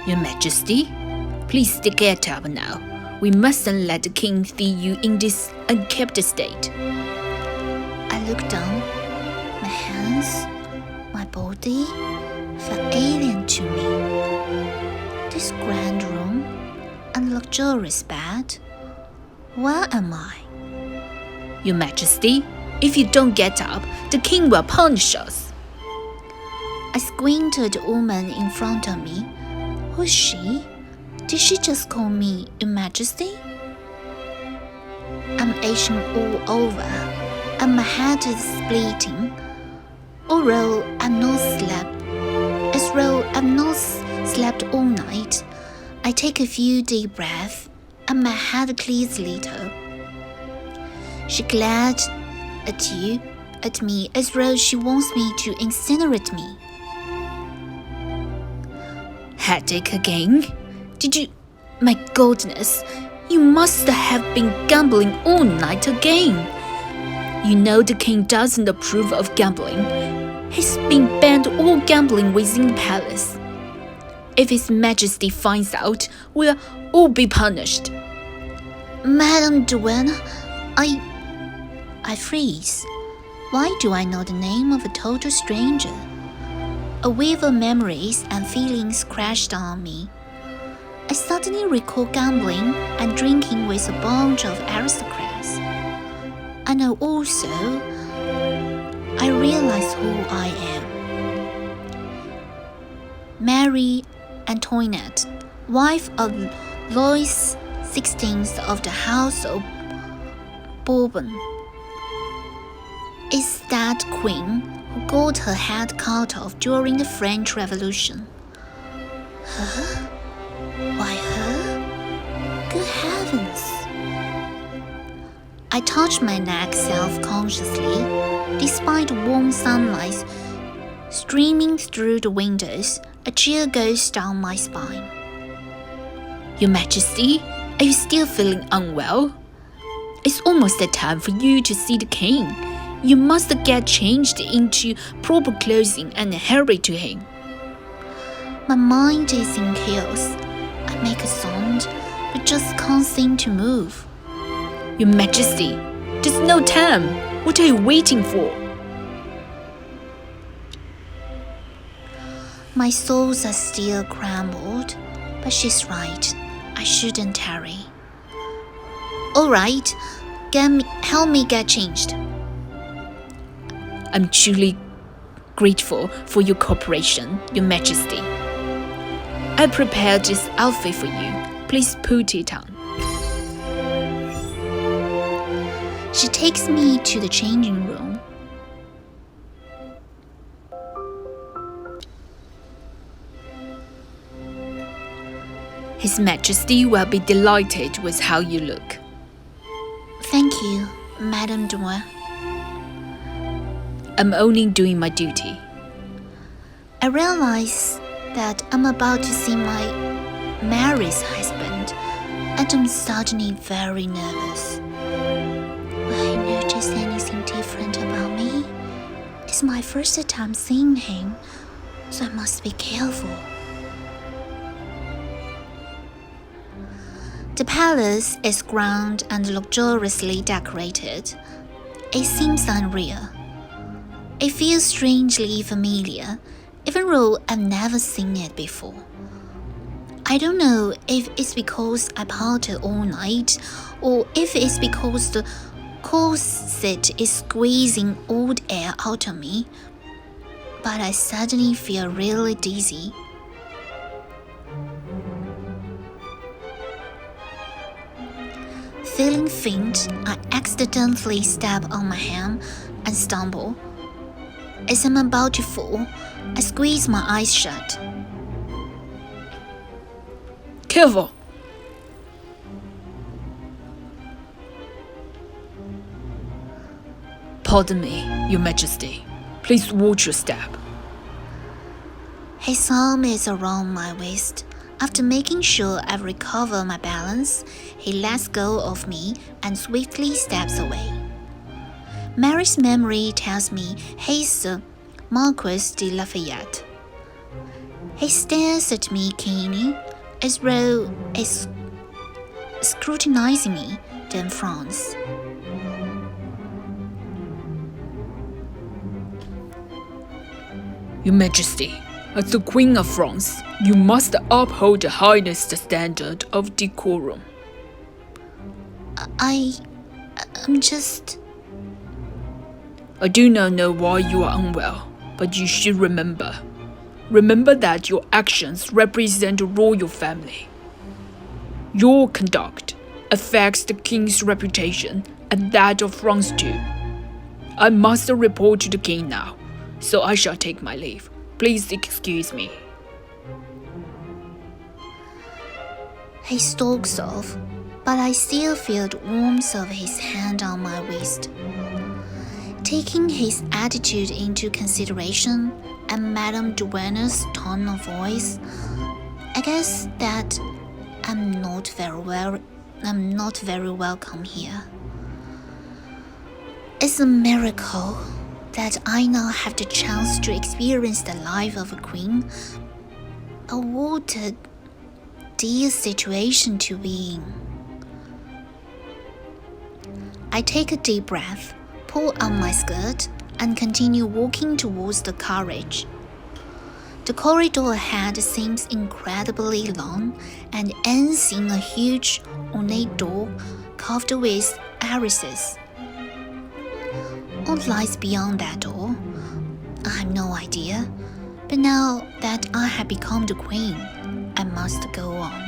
Your Majesty, please get up now. We mustn't let the king see you in this unkempt state. I looked down. My hands, my body felt alien to me. This grand room and luxurious bed. Where am I? Your Majesty, if you don't get up, the king will punish us. I squinted at the woman in front of me. Who's she? Did she just call me Your Majesty? I'm itching all over, and my head is splitting. As though I've not slept all night. I take a few deep breaths, and my head clears a little. She glared at me as though she wants me to incinerate me. Headache again? Did you? My goodness, you must have been gambling all night again. You know the king doesn't approve of gambling. He's been banned all gambling within the palace. If His Majesty finds out, we'll all be punished. Madame Duenna, I freeze. Why do I know the name of a total stranger? A wave of memories and feelings crashed on me. I suddenly recall gambling and drinking with a bunch of aristocrats. And I realize who I am. Marie Antoinette, wife of Louis XVI of the House of Bourbon, is that queen who got her head cut off during the French Revolution. Her? Why her? Good heavens! I touched my neck self-consciously, despite warm sunlight streaming through the windows. A chill goes down my spine. Your Majesty, are you still feeling unwell? It's almost the time for you to see the king. You must get changed into proper clothing and hurry to him. My mind is in chaos. I make a sound, but just can't seem to move. Your Majesty, there's no time. What are you waiting for? My soles are still crumbled, but she's right. I shouldn't tarry. All right, help me get changed. I'm truly grateful for your cooperation, Your Majesty. I prepared this outfit for you. Please put it on. She takes me to the changing room. His Majesty will be delighted with how you look. Thank you, Madame Duenna. I'm only doing my duty. I realize that I'm about to see my Mary's husband, and I'm suddenly very nervous. Will he notice anything different about me? It's my first time seeing him, so I must be careful. The palace is grand and luxuriously decorated. It seems unreal. It feels strangely familiar, even though I've never seen it before. I don't know if it's because I partied all night, or if it's because the corset is squeezing all the air out of me, but I suddenly feel really dizzy. Feeling faint, I accidentally step on my hand and stumble. As I'm about to fall, I squeeze my eyes shut. Careful! Pardon me, Your Majesty. Please watch your step. His arm is around my waist. After making sure I've recovered my balance, he lets go of me and swiftly steps away. Mary's memory tells me he's the Marquis de Lafayette. He stares at me keenly, as though he's scrutinizing me, then frowns. Your Majesty, as the Queen of France, you must uphold the highest standard of decorum. I'm just... I do not know why you are unwell, but you should remember. Remember that your actions represent the royal family. Your conduct affects the king's reputation and that of France too. I must report to the king now, so I shall take my leave. Please excuse me. He stalks off, but I still feel the warmth of his hand on my wrist. Taking his attitude into consideration and Madame Duenna's tone of voice, I guess that I'm not very welcome here. It's a miracle that I now have the chance to experience the life of a queen. But what a dear situation to be in. I take a deep breath, pull on my skirt, and continue walking towards the carriage. The corridor ahead seems incredibly long and ends in a huge, ornate door carved with irises. What lies beyond that door? I have no idea, but now that I have become the queen, I must go on.